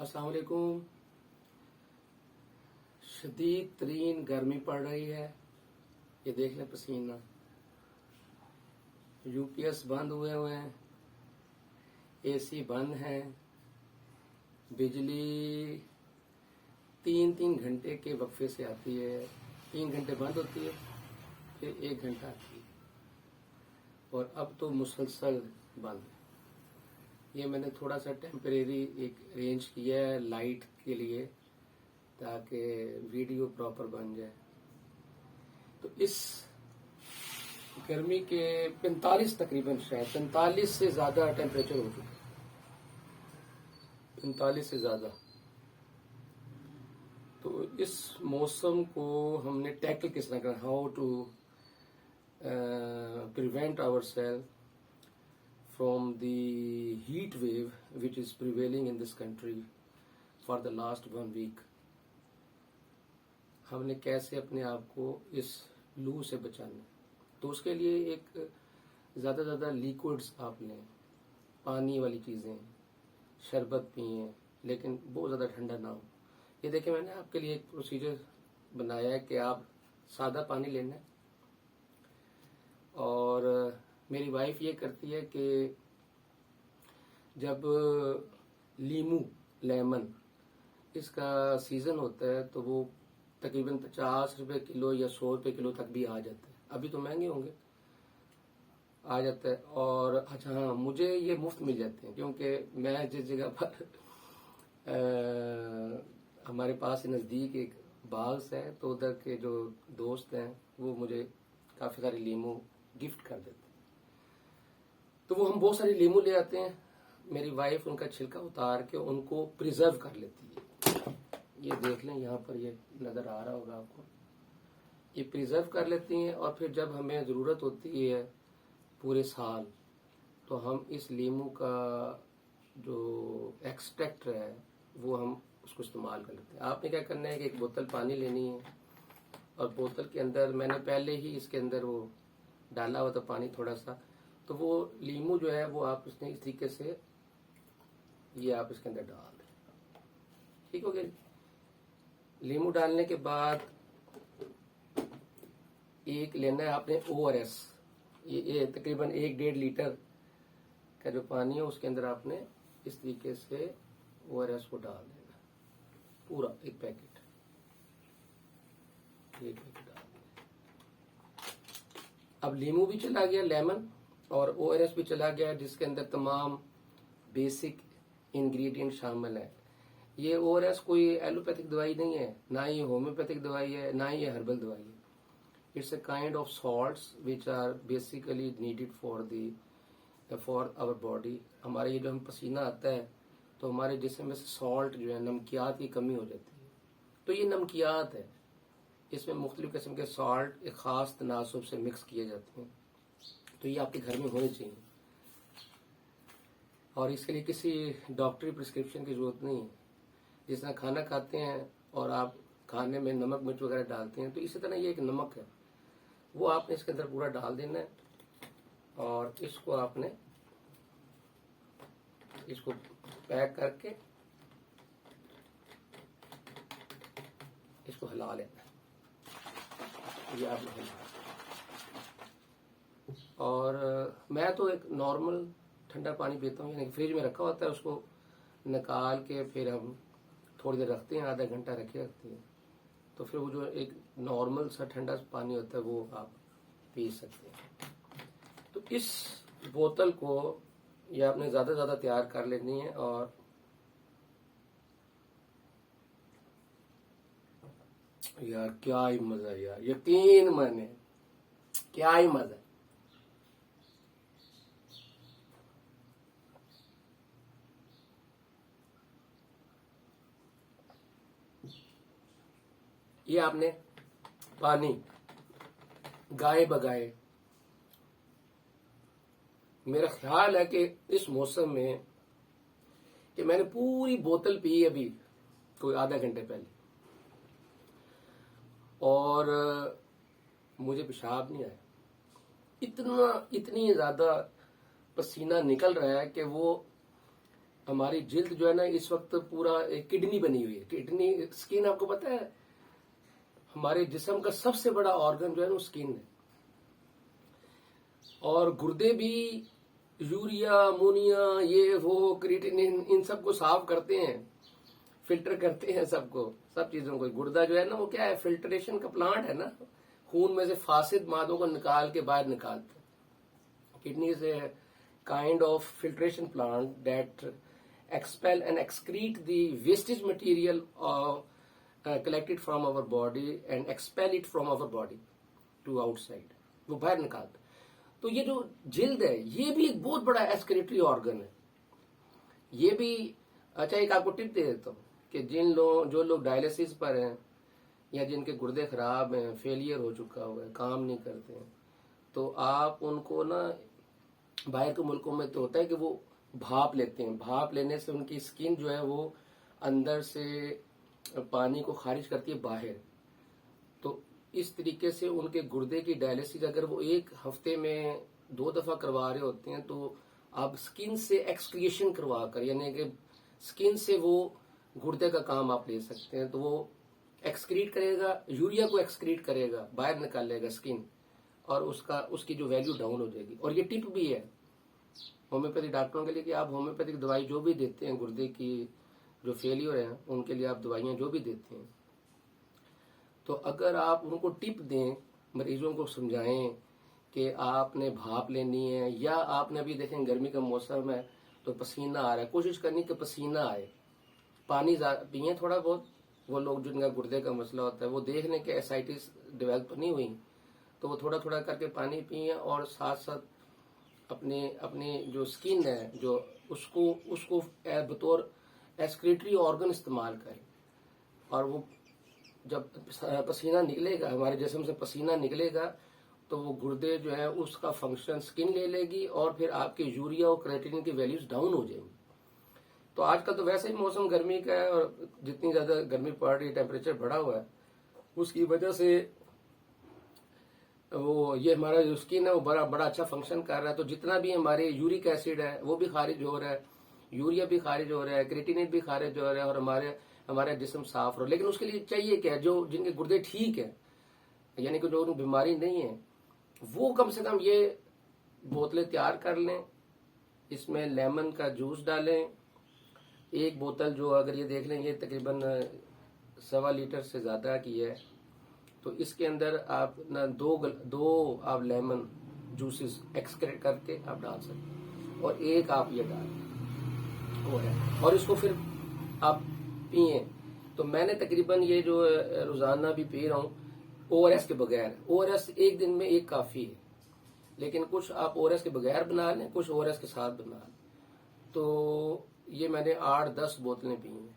अस्सलाम वालेकुम। शदीद तरीन गर्मी पड़ रही है, ये देख लें पसीना। यूपीएस बंद हुए हैं, एसी बंद है, बिजली 3-3 घंटे के वक्फे से आती है। 3 घंटे बंद होती है, फिर 1 घंटा आती है, और अब तो मुसलसल बंद है। ये मैंने थोड़ा सा टेम्परेरी एक अरेंज किया है लाइट के लिए, ताकि वीडियो प्रॉपर बन जाए। तो इस गर्मी के 45 तकरीबन, शायद 45 से ज्यादा टेम्परेचर हो चुका है, 45 से ज्यादा। तो इस मौसम को हमने टैकल किस तरह करना, how to prevent our self from the heat wave which is prevailing in this country for the last 1 week. हमने कैसे अपने आप को इस लू से बचाना, तो उसके लिए एक ज़्यादा लिक्विड्स आप लें, पानी वाली चीज़ें, शरबत पिए, लेकिन बहुत ज़्यादा ठंडा ना हो। ये देखिए, मैंने आपके लिए एक प्रोसीजर बनाया है कि आप सादा पानी लेना है, और मेरी वाइफ ये करती है कि जब लेमन इसका सीज़न होता है तो वो तकरीबन 50 रुपए किलो या 100 रुपए किलो तक भी आ जाता है। अभी तो महंगे होंगे, आ जाता है। और अच्छा हाँ, मुझे ये मुफ्त मिल जाते हैं, क्योंकि मैं जिस जगह पर हमारे पास नज़दीक एक बाग है, तो उधर के जो दोस्त हैं वो मुझे काफ़ी सारे लीमू गिफ्ट कर देते हैं। तो वो हम बहुत सारे लीमू ले आते हैं, मेरी वाइफ उनका छिलका उतार के उनको प्रिजर्व कर लेती है। ये देख लें, यहाँ पर ये नजर आ रहा होगा आपको, ये प्रिजर्व कर लेती हैं। और फिर जब हमें ज़रूरत होती है पूरे साल, तो हम इस लीमू का जो एक्सट्रैक्ट है वो हम उसको इस्तेमाल कर लेते हैं। आपने क्या करना है कि एक बोतल पानी लेनी है, और बोतल के अंदर मैंने पहले ही इसके अंदर वो डाला हुआ था पानी थोड़ा सा, तो वो लीमू जो है वो आप इसने इस तरीके से ये आप इसके अंदर डाल दें। ठीक हो गया। लीमू डालने के बाद एक लेना है आपने ORS, ये तकरीबन 1-1.5 लीटर का जो पानी है उसके अंदर आपने इस तरीके से ORS को डाल देना, पूरा एक पैकेट डाल देना। अब लीमू भी चला गया, लेमन, और ORS भी चला गया, जिसके अंदर तमाम बेसिक इंग्रेडिएंट शामिल है। ये ORS कोई एलोपैथिक दवाई नहीं है, ना ही होम्योपैथिक दवाई है, ना ही हर्बल दवाई है। It's a kind of salts which are basically needed for our body. हमारे ये जो हम पसीना आता है, तो हमारे जिस्म में से सॉल्ट जो है, नमकियात की कमी हो जाती है। तो ये नमकियात है, इसमें मुख्तलिफ किस्म के सॉल्ट एक खास तनासब से मिक्स किए जाते हैं। तो ये आपके घर में होने चाहिए, और इसके लिए किसी डॉक्टरी प्रिस्क्रिप्शन की जरूरत नहीं है। जिस तरह खाना खाते हैं और आप खाने में नमक मिर्च वगैरह डालते हैं, तो इसी तरह ये एक नमक है, वो आपने इसके अंदर पूरा डाल देना है, और इसको आपने इसको पैक करके इसको हिला लेना है। ये आपने हिला, और मैं तो एक नॉर्मल ठंडा पानी पीता हूँ, यानी फ्रिज में रखा होता है, उसको निकाल के फिर हम थोड़ी देर रखते हैं, आधा घंटा रखते हैं, तो फिर वो जो एक नॉर्मल सा ठंडा पानी होता है वो आप पी सकते हैं। तो इस बोतल को ये आपने ज़्यादा तैयार कर लेनी है, और यार क्या ही मज़ा है यार, यकीन माने क्या ही मज़ा है। ये आपने पानी गाए बगाए, मेरा ख्याल है कि इस मौसम में कि मैंने पूरी बोतल पी अभी कोई आधा घंटे पहले, और मुझे पेशाब नहीं आया। इतनी ज्यादा पसीना निकल रहा है कि वो ہماری جلد جو ہے نا اس وقت پورا ایک کڈنی بنی ہوئی ہے. کڈنی اسکن آپ کو پتا ہے ہمارے جسم کا سب سے بڑا آرگن جو ہے نا اسکن ہے. اور گردے بھی یوریا امونیا یہ وہ کریٹینین ان سب کو صاف کرتے ہیں, فلٹر کرتے ہیں سب چیزوں کو. گردہ جو ہے نا وہ کیا ہے, فلٹریشن کا پلانٹ ہے نا, خون میں سے فاسد مادوں کو نکال کے باہر نکالتے ہیں. Kidney is a kind of filtration plant that expel and excrete the wastage material collected from our body and expel it from our body to outside. وہ باہر نکالتا. تو یہ جو جلد ہے یہ بھی ایک بہت بڑا ایکسکریٹری آرگن ہے. یہ بھی اچھا ایک آپ کو ٹپ دے دیتا ہوں کہ جو لوگ ڈائلسس پر ہیں یا جن کے گردے خراب ہیں, فیلئر ہو چکا ہوا ہے, کام نہیں کرتے ہیں, تو آپ ان کو نا باہر کے ملکوں میں تو ہوتا ہے کہ وہ بھاپ لیتے ہیں. بھاپ لینے سے ان کی اسکن جو ہے وہ اندر سے پانی کو خارج کرتی ہے باہر. تو اس طریقے سے ان کے گردے کی ڈائلسس اگر وہ ایک ہفتے میں 2 دفعہ کروا رہے ہوتے ہیں تو آپ اسکن سے ایکسکریشن کروا کر, یعنی کہ اسکن سے وہ گردے کا کام آپ لے سکتے ہیں. تو وہ ایکسکریٹ کرے گا, یوریا کو ایکسکریٹ کرے گا, باہر نکالے گا اسکن, اور اس کی جو ویلیو ڈاؤن ہو جائے گی. اور یہ ٹپ بھی ہے ہومیوپیتھی ڈاکٹروں کے لیے کہ آپ ہومیوپیتھک دوائی جو بھی دیتے ہیں گردے کی جو فیلئر ہیں ان کے لیے آپ دوائیاں جو بھی دیتے ہیں, تو اگر آپ ان کو ٹپ دیں, مریضوں کو سمجھائیں کہ آپ نے بھاپ لینی ہے, یا آپ نے ابھی دیکھیں گرمی کا موسم ہے تو پسینہ آ رہا ہے, کوشش کرنی کہ پسینہ آئے, پانی پئیں تھوڑا بہت. وہ لوگ جن کا گردے کا مسئلہ ہوتا ہے وہ دیکھ لیں کہ ایسائٹس ڈیولپ نہیں ہوئی تو وہ تھوڑا تھوڑا کر کے پانی پئیں, اور ساتھ ساتھ اپنے جو اسکن ہے جو اس کو بطور ایکسکریٹری آرگن استعمال کریں. اور وہ جب پسینہ نکلے گا, ہمارے جسم سے پسینہ نکلے گا تو وہ گردے جو ہے اس کا فنکشن اسکن لے لے گی, اور پھر آپ کے یوریا اور کریٹینین کی ویلیوز ڈاؤن ہو جائیں گی. تو آج کل تو ویسے ہی موسم گرمی کا ہے, اور جتنی زیادہ گرمی پڑ رہی ہے, ٹیمپریچر بڑھا ہوا ہے, اس کی وجہ سے وہ یہ ہمارا جو اسکن ہے وہ بڑا اچھا فنکشن کر رہا ہے. تو جتنا بھی ہمارے یورک ایسڈ ہے وہ بھی خارج ہو رہا ہے, یوریا بھی خارج ہو رہا ہے, کریٹینین بھی خارج ہو رہا ہے, اور ہمارا جسم صاف ہو. لیکن اس کے لیے چاہیے کیا, جن کے گردے ٹھیک ہے, یعنی کہ جو ان بیماری نہیں ہے, وہ کم سے کم یہ بوتلیں تیار کر لیں, اس میں لیمن کا جوس ڈالیں. ایک بوتل جو اگر یہ دیکھ لیں یہ تقریباً 1.25 لیٹر سے زیادہ کی ہے, تو اس کے اندر آپ دو آپ لیمن جوسز ایکسکریٹ کر کے آپ ڈال سکتے ہیں, اور ایک آپ یہ ڈالیں وہ ہے, اور اس کو پھر آپ پئیں. تو میں نے تقریباً یہ جو روزانہ بھی پی رہا ہوں او آر ایس کے بغیر. او آر ایس ایک دن میں ایک کافی ہے, لیکن کچھ آپ او آر ایس کے بغیر بنا لیں, کچھ او آر ایس کے ساتھ بنا لیں. تو یہ میں نے 8-10 بوتلیں پی ہیں,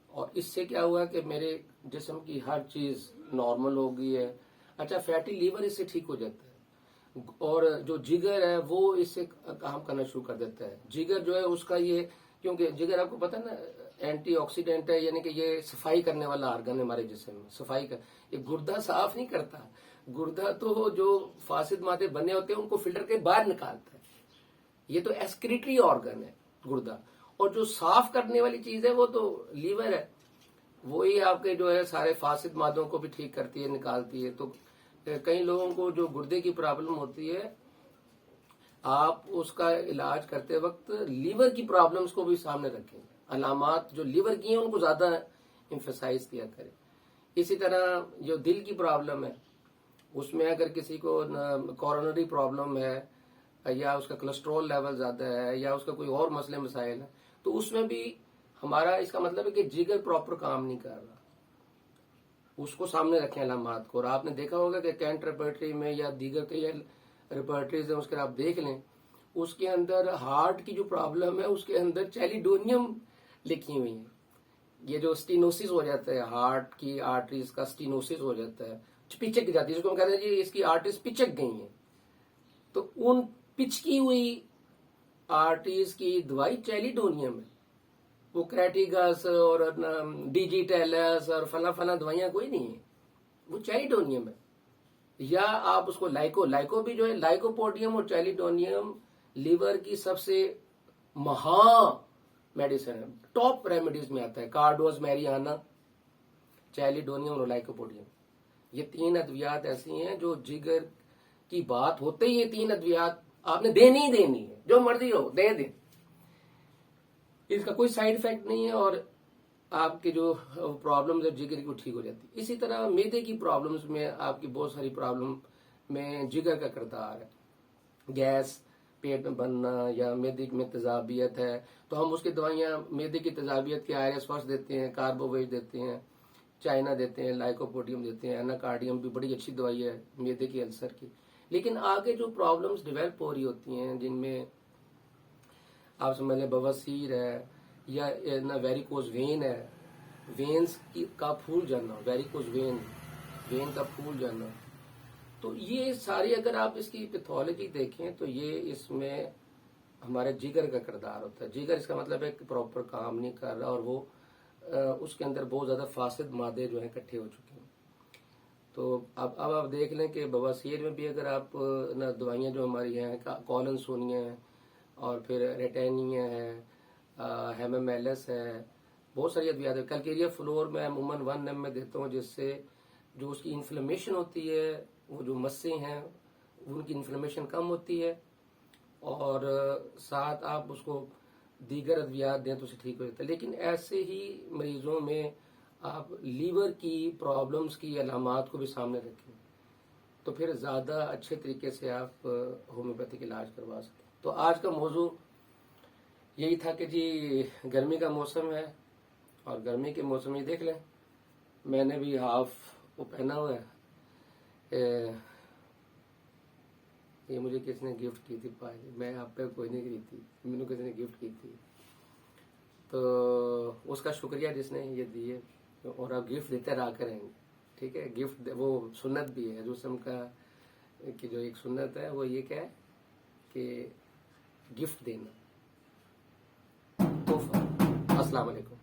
اور اس سے کیا ہوا کہ میرے جسم کی ہر چیز نارمل ہو گئی ہے. اچھا فیٹی لیور اس سے ٹھیک ہو جاتا ہے, اور جو جگر ہے وہ اس سے کام کرنا شروع کر دیتا ہے. جگر جو ہے اس کا یہ, کیونکہ جگر آپ کو پتا ہے نا اینٹی آکسیڈنٹ ہے, یعنی کہ یہ صفائی کرنے والا آرگن ہے ہمارے جسم میں. صفائی کا یہ گردہ صاف نہیں کرتا, گردہ تو جو فاسد مادے بنے ہوتے ہیں ان کو فلٹر کے باہر نکالتا ہے. یہ تو ایکسکریٹری آرگن ہے گردہ, اور جو صاف کرنے والی چیز ہے وہ تو لیور ہے, وہی آپ کے جو ہے سارے فاسد مادوں کو بھی ٹھیک کرتی ہے, نکالتی ہے. تو کئی لوگوں کو جو گردے کی پرابلم ہوتی ہے, آپ اس کا علاج کرتے وقت لیور کی پرابلمز کو بھی سامنے رکھیں, علامات جو لیور کی ہیں ان کو زیادہ ایمفیسائز کیا کریں. اسی طرح جو دل کی پرابلم ہے اس میں اگر کسی کو کورونری پرابلم ہے, یا اس کا کولیسٹرول لیول زیادہ ہے, یا اس کا کوئی اور مسئلے مسائل ہے, تو اس میں بھی ہمارا اس کا مطلب ہے کہ جگر پراپر کام نہیں کر رہا. اس کو سامنے رکھیں علامات کو. اور آپ نے دیکھا ہوگا کہ کینٹ ریپرٹری میں یا دیگر کئی ریپرٹریز ہیں اس کے آپ دیکھ لیں, اس کے اندر ہارٹ کی جو پرابلم ہے اس کے اندر چیلیڈونیم لکھی ہوئی ہیں. یہ جو سٹینوسس ہو جاتا ہے, ہارٹ کی آرٹریز کا سٹینوسس ہو جاتا ہے, پچک جاتی ہے, اس کو ہم کہتے ہیں جی اس کی آرٹریز پچک گئی ہیں. تو ان پچکی ہوئی آرٹریز کی دوائی چیلیڈونیم ہے, وہ کریٹیگس اور ڈیجیٹیلس اور فلاں دوائیاں کوئی نہیں ہیں, وہ چیلیڈونیم ہے. یا آپ اس کو لائکو بھی جو ہے, لائکوپوڈیم اور چیلیڈونیم لیور کی سب سے महा मेडिसिन है, टॉप रेमेडीज में आता है। कार्डोज, मैरियाना, चैलिडोनियम और लाइकोपोडियम। ये 3 अद्वियात ऐसी हैं जो जिगर की बात होते ही ये 3 अद्वियात आपने देनी ही देनी है, जो मर्जी हो दे दें। इसका कोई साइड इफेक्ट नहीं है और आपकी जो प्रॉब्लम्स है जिगर की वो ठीक हो जाती है। इसी तरह मैदे की प्रॉब्लम्स में आपकी बहुत सारी प्रॉब्लम में जिगर का किरदार है। गैस, पेट में बनना या मैदे में तेजाबियत है तो हम उसकी दवाइयां मैदे की तेजाबियत के आयरस फर्स्ट देते हैं, कार्बोवेज देते हैं, चाइना देते हैं, लाइकोपोडियम देते हैं, एनाकार्डियम भी बड़ी अच्छी दवाई है मैदे की अल्सर की। लेकिन आगे जो प्रॉब्लम्स डेवलप हो रही होती हैं जिनमें आप समझ लें बवासीर है या ना वेरिकोज वेन है, वेन्स का फूल जाना, वेरिकोज वेन का फूल जाना, तो ये सारी अगर आप इसकी पैथोलॉजी देखें तो ये इसमें हमारे जिगर का किरदार होता है। जिगर इसका मतलब है कि प्रॉपर काम नहीं कर रहा और वो उसके अंदर बहुत ज्यादा फासिद मादे जो है इकट्ठे हो चुके हैं। तो अब आप देख लें कि बवासीर में भी अगर आप ना दवाइयां जो हमारी हैं कॉलनसोनिया है और फिर रेटेनिया है, हेमामेलिस है, बहुत सारी अद्वियात है। कैलकेरिया फ्लोर में अमूमन 1 ml में देता हूँ जिससे जो उसकी इन्फ्लेमेशन होती है, वो जो मस्से हैं उनकी इन्फ्लेमेशन कम होती है और साथ आप उसको दीगर अद्वियात दें तो उसे ठीक हो जाता है। लेकिन ऐसे ही मरीजों में आप लीवर की प्रॉब्लम्स की अलामात को भी सामने रखें तो फिर ज़्यादा अच्छे तरीके से आप होम्योपैथिक इलाज करवा सकते हैं। तो आज का मौजू यही था कि जी गर्मी का मौसम है और गर्मी के मौसम में देख लें मैंने भी हाफ वो पहना हुआ है। ये मुझे किसने गिफ्ट की थी पायली, मैं आप पे कोई नहीं की थी, मैंने किसी ने गिफ्ट की थी तो उसका शुक्रिया जिसने ये दिए और आप गिफ्ट देते रहा करेंगे। ठीक है, गिफ्ट वो सुन्नत भी है रस्म का कि जो एक सुन्नत है वो ये क्या है कि गिफ्ट देना, तोहफा। अस्सलाम वालेकुम।